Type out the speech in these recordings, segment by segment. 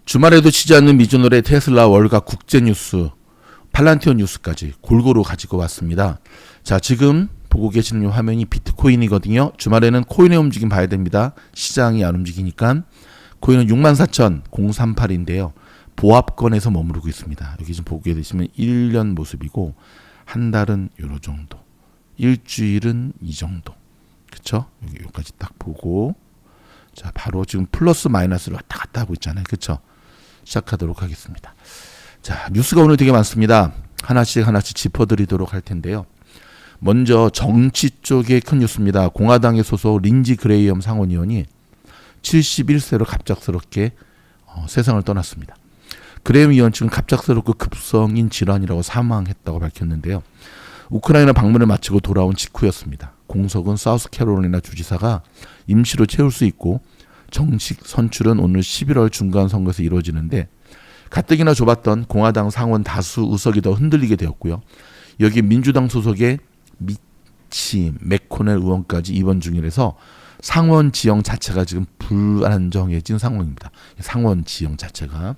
주말에도 쉬지 않는 미주노래 테슬라 월가 국제뉴스, 팔란티온 뉴스까지 골고루 가지고 왔습니다. 자, 지금 보고 계시는 이 화면이 비트코인이거든요. 주말에는 코인의 움직임 봐야 됩니다. 시장이 안 움직이니까. 코인은 64,038인데요. 보합권에서 머무르고 있습니다. 여기 지금 보게 되시면 1년 모습이고, 한 달은 요 정도, 일주일은 이 정도. 그쵸? 여기까지 딱 보고, 자, 바로 지금 플러스 마이너스를 왔다 갔다 하고 있잖아요. 그쵸? 시작하도록 하겠습니다. 자, 뉴스가 오늘 되게 많습니다. 하나씩 짚어드리도록 할 텐데요. 먼저 정치 쪽의 큰 뉴스입니다. 공화당의 소속 린지 그레이엄 상원의원이 71세로 갑작스럽게 세상을 떠났습니다. 그레이엄 의원 측은 갑작스럽고 급성인 질환이라고 사망했다고 밝혔는데요. 우크라이나 방문을 마치고 돌아온 직후였습니다. 공석은 사우스캐롤라이나 주지사가 임시로 채울 수 있고 정식 선출은 오늘 11월 중간 선거에서 이루어지는데 가뜩이나 좁았던 공화당 상원 다수 의석이 더 흔들리게 되었고요. 여기 민주당 소속의 미치 맥코넬 의원까지 입원 중이라서 상원 지형 자체가 지금 불안정해진 상황입니다. 상원 지형 자체가.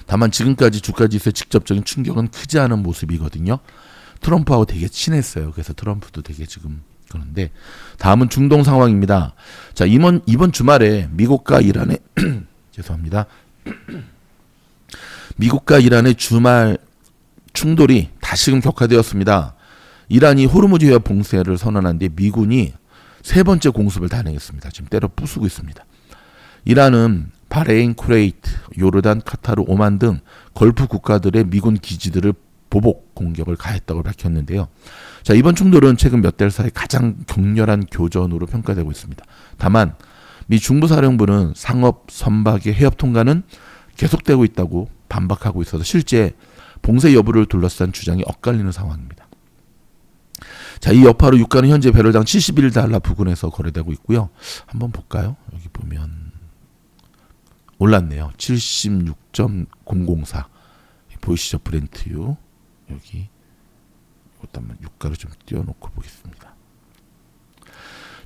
다만 지금까지 주가 지수의 직접적인 충격은 크지 않은 모습이거든요. 트럼프하고 되게 친했어요. 그래서 트럼프도 되게 지금 그런데 다음은 중동 상황입니다. 자, 이번 주말에 미국과 이란의 죄송합니다. 미국과 이란의 주말 충돌이 다시금 격화되었습니다. 이란이 호르무즈 해협 봉쇄를 선언한 뒤 미군이 세 번째 공습을 단행했습니다. 지금 때려 부수고 있습니다. 이란은 바레인, 쿠웨이트, 요르단, 카타르, 오만 등 걸프 국가들의 미군 기지들을 보복 공격을 가했다고 밝혔는데요. 자, 이번 충돌은 최근 몇 달 사이 가장 격렬한 교전으로 평가되고 있습니다. 다만 미 중부사령부는 상업 선박의 해협 통과는 계속되고 있다고 반박하고 있어서 실제 봉쇄 여부를 둘러싼 주장이 엇갈리는 상황입니다. 자, 이 여파로 유가는 현재 배럴당 71달러 부근에서 거래되고 있고요. 한번 볼까요? 여기 보면 올랐네요. 76.004 보이시죠? 브렌트유. 여기 일단 유가를 좀 띄워놓고 보겠습니다.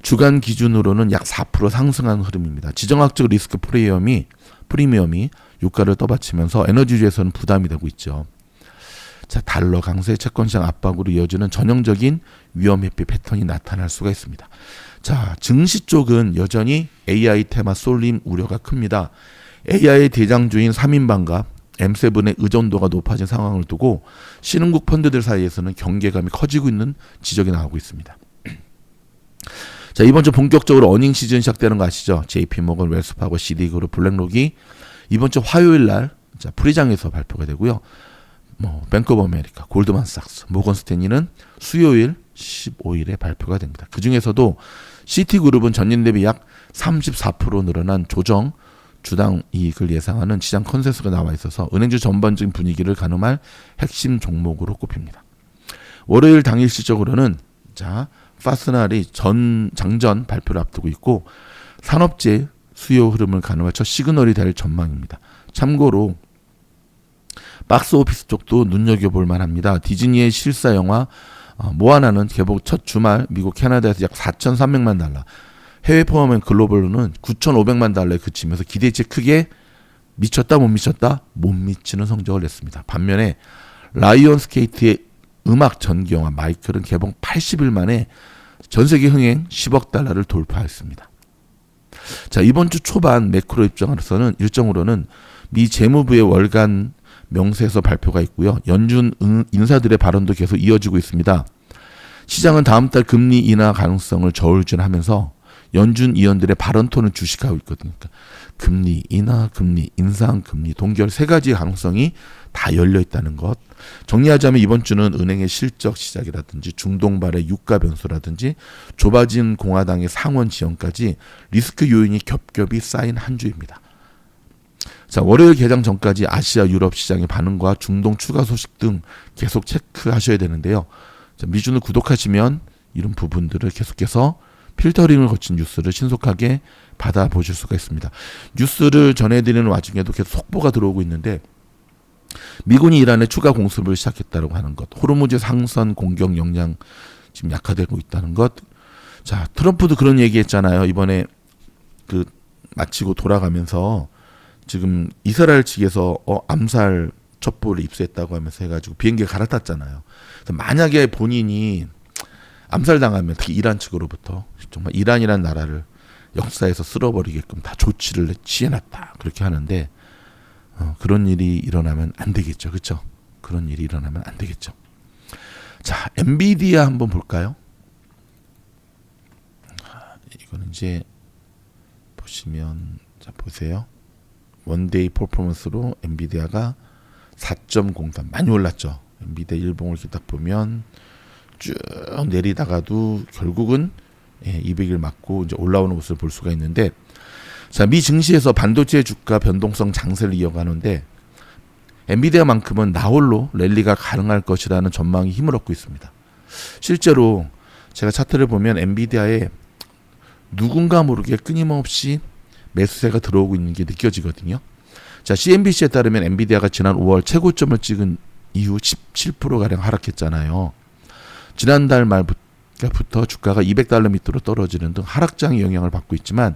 주간 기준으로는 약 4% 상승한 흐름입니다. 지정학적 리스크 프리미엄이 유가를 떠받치면서 에너지주에서는 부담이 되고 있죠. 자, 달러 강세 채권시장 압박으로 이어지는 전형적인 위험 회피 패턴이 나타날 수가 있습니다. 자, 증시 쪽은 여전히 AI 테마 쏠림 우려가 큽니다. AI의 대장주인 3인방과 M7의 의존도가 높아진 상황을 두고 신흥국 펀드들 사이에서는 경계감이 커지고 있는 지적이 나오고 있습니다. 자, 이번 주 본격적으로 어닝 시즌 시작되는 거 아시죠? JP모건, 웰스파고, 시티그룹, 블랙록이 이번 주 화요일 날 프리장에서 발표가 되고요. 뱅크 오브 아메리카, 골드만삭스, 모건 스탠리는 수요일 15일에 발표가 됩니다. 그 중에서도 시티그룹은 전년 대비 약 34% 늘어난 조정 주당 이익을 예상하는 시장 컨센서스가 나와 있어서 은행주 전반적인 분위기를 가늠할 핵심 종목으로 꼽힙니다. 월요일 당일 시적으로는 파스날이 장전 발표를 앞두고 있고 산업재 수요 흐름을 가늠할 첫 시그널이 될 전망입니다. 참고로 박스오피스 쪽도 눈여겨볼 만합니다. 디즈니의 실사 영화 모아나는 개봉 첫 주말 미국 캐나다에서 약 4,300만 달러, 해외 포함한 글로벌로는 9,500만 달러에 그치면서 기대치에 크게 미쳤다 못 미쳤다? 못 미치는 성적을 냈습니다. 반면에 라이온스케이트의 음악 전기 영화 마이클은 개봉 80일 만에 전세계 흥행 10억 달러를 돌파했습니다. 자, 이번 주 초반 매크로 일정으로는 미 재무부의 월간 명세서 발표가 있고요. 연준 인사들의 발언도 계속 이어지고 있습니다. 시장은 다음 달 금리 인하 가능성을 저울질하면서 연준 위원들의 발언 톤을 주식하고 있거든요. 그러니까 금리 인하, 금리 인상, 금리 동결 세 가지 가능성이 다 열려 있다는 것. 정리하자면 이번 주는 은행의 실적 시작이라든지 중동발의 유가 변수라든지 좁아진 공화당의 상원 지형까지 리스크 요인이 겹겹이 쌓인 한 주입니다. 자, 월요일 개장 전까지 아시아, 유럽 시장의 반응과 중동 추가 소식 등 계속 체크하셔야 되는데요. 자, 미준을 구독하시면 이런 부분들을 계속해서 필터링을 거친 뉴스를 신속하게 받아보실 수가 있습니다. 뉴스를 전해드리는 와중에도 계속 속보가 들어오고 있는데 미군이 이란에 추가 공습을 시작했다고 하는 것, 호르무즈 상선 공격 역량 지금 약화되고 있다는 것. 자, 트럼프도 그런 얘기했잖아요. 이번에 마치고 돌아가면서 지금 이스라엘 측에서 암살 첩보를 입수했다고 하면서 해가지고 비행기가 갈아탔잖아요. 그래서 만약에 본인이 암살당하면 특히 이란 측으로부터 정말 이란이라는 나라를 역사에서 쓸어버리게끔 다 조치를 취해놨다 그렇게 하는데 그런 일이 일어나면 안 되겠죠, 그렇죠? 그런 일이 일어나면 안 되겠죠. 자, 엔비디아 한번 볼까요? 이거는 이제 보시면 자 보세요. 원데이 퍼포먼스로 엔비디아가 4.03 많이 올랐죠. 엔비디아 일봉을 이렇게 딱 보면 쭉 내리다가도 결국은 200일 맞고 이제 올라오는 모습을 볼 수가 있는데, 자, 미 증시에서 반도체 주가 변동성 장세를 이어가는데 엔비디아만큼은 나홀로 랠리가 가능할 것이라는 전망이 힘을 얻고 있습니다. 실제로 제가 차트를 보면 엔비디아에 누군가 모르게 끊임없이 매수세가 들어오고 있는 게 느껴지거든요. 자, CNBC에 따르면 엔비디아가 지난 5월 최고점을 찍은 이후 17%가량 하락했잖아요. 지난달 말부터 주가가 $200 밑으로 떨어지는 등 하락장의 영향을 받고 있지만,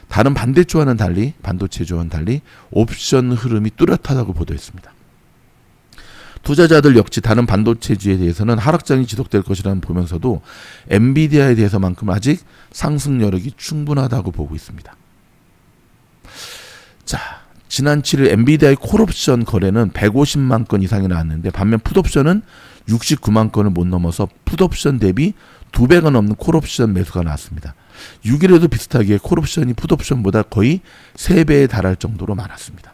다른 반대조와는 달리, 반도체조와는 달리 옵션 흐름이 뚜렷하다고 보도했습니다. 투자자들 역시 다른 반도체주에 대해서는 하락장이 지속될 것이라는 보면서도 엔비디아에 대해서만큼 아직 상승 여력이 충분하다고 보고 있습니다. 자, 지난 7일 엔비디아의 콜옵션 거래는 150만 건 이상이 나왔는데, 반면 풋옵션은 69만 건을 못 넘어서 풋옵션 대비 2배가 넘는 콜옵션 매수가 나왔습니다. 6일에도 비슷하게 콜옵션이 풋옵션보다 거의 3배에 달할 정도로 많았습니다.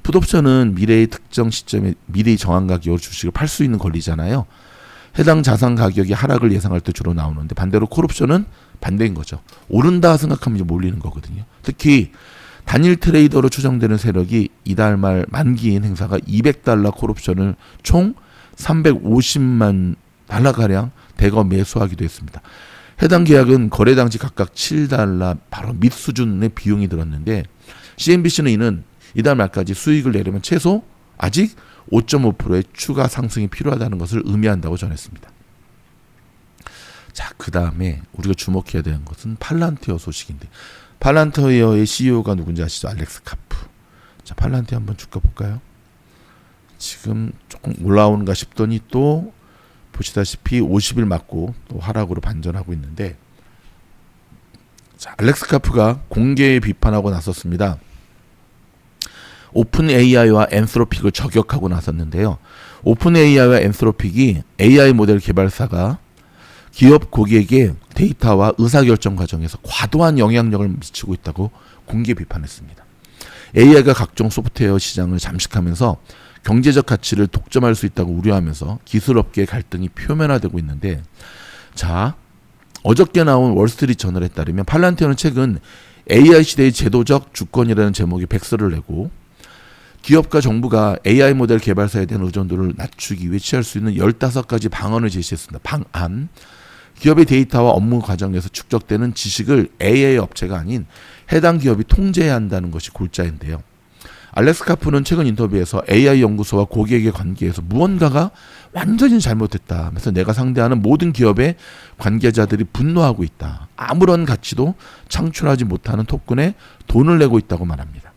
풋옵션은 미래의 특정 시점에 미래의 정한 가격으로 주식을 팔 수 있는 권리잖아요. 해당 자산 가격이 하락을 예상할 때 주로 나오는데, 반대로 콜옵션은 반대인 거죠. 오른다 생각하면 이제 몰리는 거거든요. 특히 단일 트레이더로 추정되는 세력이 이달 말 만기인 행사가 $200 콜옵션을 총 350만 달러가량 대거 매수하기도 했습니다. 해당 계약은 거래 당시 각각 $7 바로 밑 수준의 비용이 들었는데, CNBC는 이는 이달 말까지 수익을 내려면 최소 아직 5.5%의 추가 상승이 필요하다는 것을 의미한다고 전했습니다. 자, 그 다음에 우리가 주목해야 되는 것은 팔란티어 소식인데, 팔란티어의 CEO가 누군지 아시죠? 알렉스 카프. 자, 팔란티어 한번 주가 볼까요? 지금 조금 올라오는가 싶더니 또 보시다시피 50일 맞고 또 하락으로 반전하고 있는데, 자, 알렉스 카프가 공개 비판하고 나섰습니다. 오픈 AI와 엔스로픽을 저격하고 나섰는데요. 오픈 AI와 엔스로픽이 AI 모델 개발사가 기업 고객의 데이터와 의사결정 과정에서 과도한 영향력을 미치고 있다고 공개 비판했습니다. AI가 각종 소프트웨어 시장을 잠식하면서 경제적 가치를 독점할 수 있다고 우려하면서 기술업계의 갈등이 표면화되고 있는데, 자, 어저께 나온 월스트리트 저널에 따르면 팔란티어는 최근 AI 시대의 제도적 주권이라는 제목의 백서를 내고, 기업과 정부가 AI 모델 개발사에 대한 의존도를 낮추기 위해 취할 수 있는 15가지 방안을 제시했습니다. 방안. 기업의 데이터와 업무 과정에서 축적되는 지식을 AI 업체가 아닌 해당 기업이 통제해야 한다는 것이 골자인데요. 알렉스 카프는 최근 인터뷰에서 AI 연구소와 고객의 관계에서 무언가가 완전히 잘못됐다 하면서 내가 상대하는 모든 기업의 관계자들이 분노하고 있다. 아무런 가치도 창출하지 못하는 토큰에 돈을 내고 있다고 말합니다.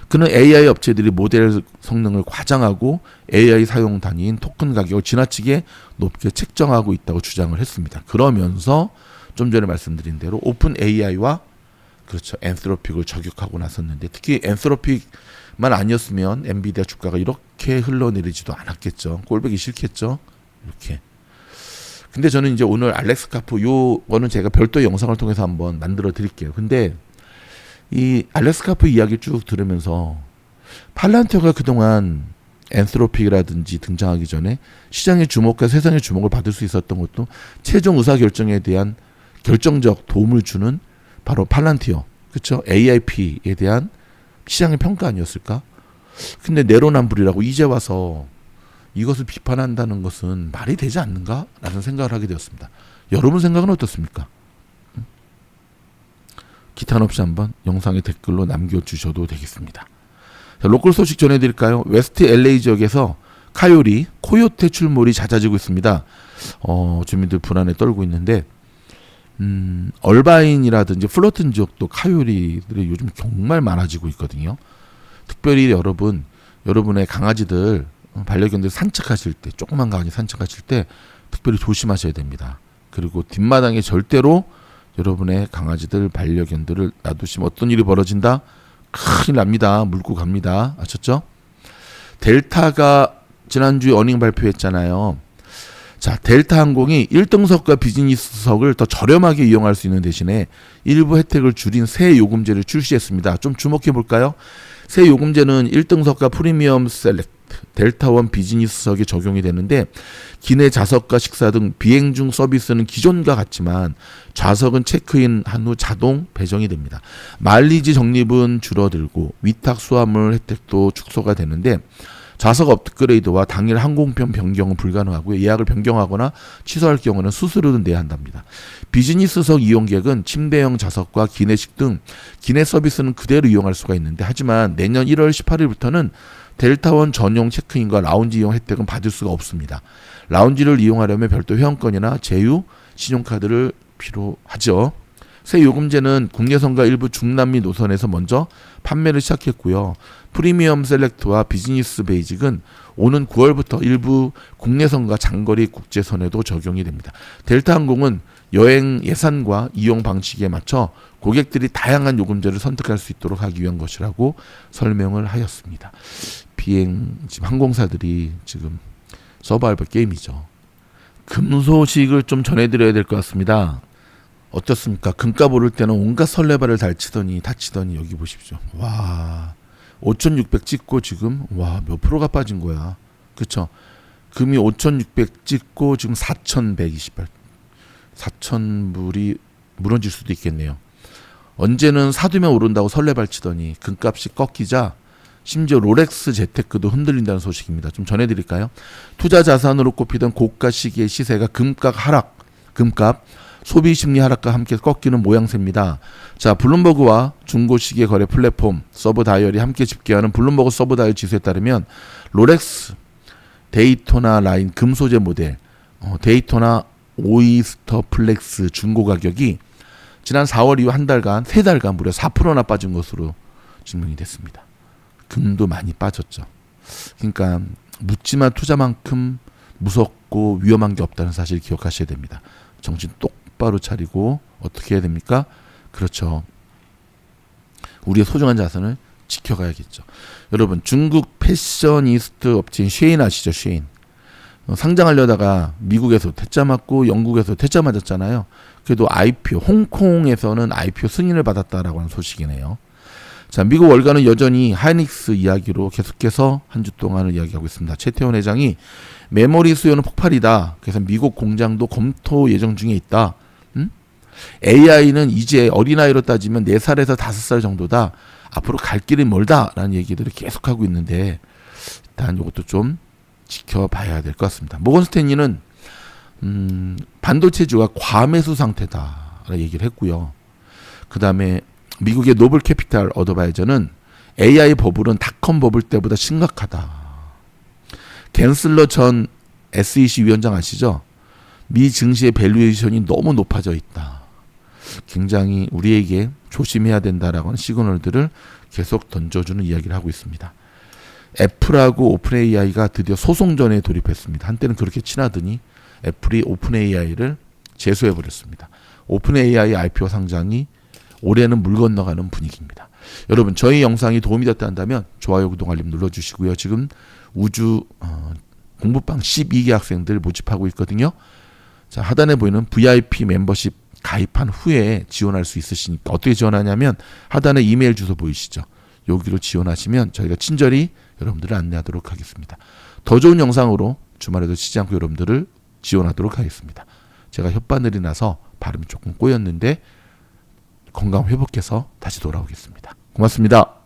그는 AI 업체들이 모델 성능을 과장하고 AI 사용 단위인 토큰 가격을 지나치게 높게 책정하고 있다고 주장을 했습니다. 그러면서 좀 전에 말씀드린 대로 오픈 AI와 그렇죠, 엔스로픽을 저격하고 나섰는데, 특히 엔스로픽만 아니었으면 엔비디아 주가가 이렇게 흘러내리지도 않았겠죠. 꼴보기 싫겠죠. 이렇게. 근데 저는 이제 오늘 알렉스 카프 요거는 제가 별도의 영상을 통해서 한번 만들어 드릴게요. 근데 이 알렉스 카프 이야기 쭉 들으면서 팔란티어가 그동안 엔스로픽이라든지 등장하기 전에 시장의 주목과 세상의 주목을 받을 수 있었던 것도 최종 의사결정에 대한 결정적 도움을 주는 바로 팔란티어, 그렇죠? AIP에 대한 시장의 평가 아니었을까? 근데 내로남불이라고 이제 와서 이것을 비판한다는 것은 말이 되지 않는가라는 생각을 하게 되었습니다. 여러분 생각은 어떻습니까? 기탄 없이 한번 영상에 댓글로 남겨주셔도 되겠습니다. 자, 로컬 소식 전해드릴까요? 웨스트 LA 지역에서 코요테 출몰이 잦아지고 있습니다. 주민들 불안에 떨고 있는데, 얼바인이라든지 플러튼 지역도 카요리들이 요즘 정말 많아지고 있거든요. 특별히 여러분의 강아지들, 반려견들 산책하실 때, 조그만 강아지 산책하실 때 특별히 조심하셔야 됩니다. 그리고 뒷마당에 절대로 여러분의 강아지들, 반려견들을 놔두시면 어떤 일이 벌어진다? 큰일 납니다. 물고 갑니다. 아셨죠? 델타가 지난주에 어닝 발표했잖아요. 자, 델타 항공이 1등석과 비즈니스석을 더 저렴하게 이용할 수 있는 대신에 일부 혜택을 줄인 새 요금제를 출시했습니다. 좀 주목해 볼까요? 새 요금제는 1등석과 프리미엄 셀렉트, 델타원 비즈니스석에 적용이 되는데 기내 좌석과 식사 등 비행 중 서비스는 기존과 같지만 좌석은 체크인 한 후 자동 배정이 됩니다. 마일리지 적립은 줄어들고 위탁 수화물 혜택도 축소가 되는데 좌석 업그레이드와 당일 항공편 변경은 불가능하고요. 예약을 변경하거나 취소할 경우는 수수료를 내야 한답니다. 비즈니스석 이용객은 침대형 좌석과 기내식 등 기내 서비스는 그대로 이용할 수가 있는데 하지만 내년 1월 18일부터는 델타원 전용 체크인과 라운지 이용 혜택은 받을 수가 없습니다. 라운지를 이용하려면 별도 회원권이나 제휴, 신용카드를 필요하죠. 새 요금제는 국내선과 일부 중남미 노선에서 먼저 판매를 시작했고요. 프리미엄 셀렉트와 비즈니스 베이직은 오는 9월부터 일부 국내선과 장거리 국제선에도 적용이 됩니다. 델타항공은 여행 예산과 이용 방식에 맞춰 고객들이 다양한 요금제를 선택할 수 있도록 하기 위한 것이라고 설명을 하였습니다. 지금 항공사들이 지금 서바이벌 게임이죠. 금 소식을 좀 전해드려야 될 것 같습니다. 어떻습니까? 금값 오를 때는 온갖 설레발을 다치더니 여기 보십시오. 와, 5,600 찍고 지금 몇 프로가 빠진 거야. 그쵸? 금이 5,600 찍고 지금 4,128. 4,000불이 무너질 수도 있겠네요. 언제는 사두면 오른다고 설레발 치더니 금값이 꺾이자 심지어 롤렉스 재테크도 흔들린다는 소식입니다. 좀 전해드릴까요? 투자 자산으로 꼽히던 고가 시기의 시세가 금값 소비 심리 하락과 함께 꺾이는 모양새입니다. 자, 블룸버그와 중고 시계 거래 플랫폼 서브 다이얼이 함께 집계하는 블룸버그 서브 다이얼 지수에 따르면 롤렉스 데이토나 라인 금 소재 모델 데이토나 오이스터 플렉스 중고 가격이 지난 4월 이후 세 달간 무려 4%나 빠진 것으로 증명이 됐습니다. 금도 많이 빠졌죠. 그러니까 묻지마 투자만큼 무섭고 위험한 게 없다는 사실 기억하셔야 됩니다. 정신 똑바로 차리고 어떻게 해야 됩니까? 그렇죠. 우리의 소중한 자산을 지켜가야겠죠. 여러분, 중국 패셔니스트 업체인 쉐인 아시죠? 쉐인. 상장하려다가 미국에서 퇴짜 맞고 영국에서 퇴짜 맞았잖아요. 그래도 IPO, 홍콩에서는 IPO 승인을 받았다라고 하는 소식이네요. 자, 미국 월가는 여전히 하이닉스 이야기로 계속해서 한 주 동안을 이야기하고 있습니다. 최태원 회장이 메모리 수요는 폭발이다. 그래서 미국 공장도 검토 예정 중에 있다. AI는 이제 어린아이로 따지면 4살에서 5살 정도다. 앞으로 갈 길이 멀다라는 얘기들을 계속하고 있는데 일단 이것도 좀 지켜봐야 될 것 같습니다. 모건 스탠리는 반도체주가 과매수 상태다라고 얘기를 했고요. 그 다음에 미국의 노블 캐피탈 어드바이저는 AI 버블은 닷컴 버블 때보다 심각하다. 겐슬러 전 SEC 위원장 아시죠? 미 증시의 밸류에이션이 너무 높아져 있다. 굉장히 우리에게 조심해야 된다라고 하는 시그널들을 계속 던져주는 이야기를 하고 있습니다. 애플하고 오픈 AI가 드디어 소송전에 돌입했습니다. 한때는 그렇게 친하더니 애플이 오픈 AI를 제소해버렸습니다. 오픈 AI IPO 상장이 올해는 물 건너가는 분위기입니다. 여러분, 저희 영상이 도움이 됐다 한다면 좋아요, 구독, 알림 눌러주시고요. 지금 우주 공부방 12개 학생들 모집하고 있거든요. 자, 하단에 보이는 VIP 멤버십 가입한 후에 지원할 수 있으시니까 어떻게 지원하냐면 하단에 이메일 주소 보이시죠? 여기로 지원하시면 저희가 친절히 여러분들을 안내하도록 하겠습니다. 더 좋은 영상으로 주말에도 쉬지 않고 여러분들을 지원하도록 하겠습니다. 제가 혓바늘이 나서 발음이 조금 꼬였는데 건강 회복해서 다시 돌아오겠습니다. 고맙습니다.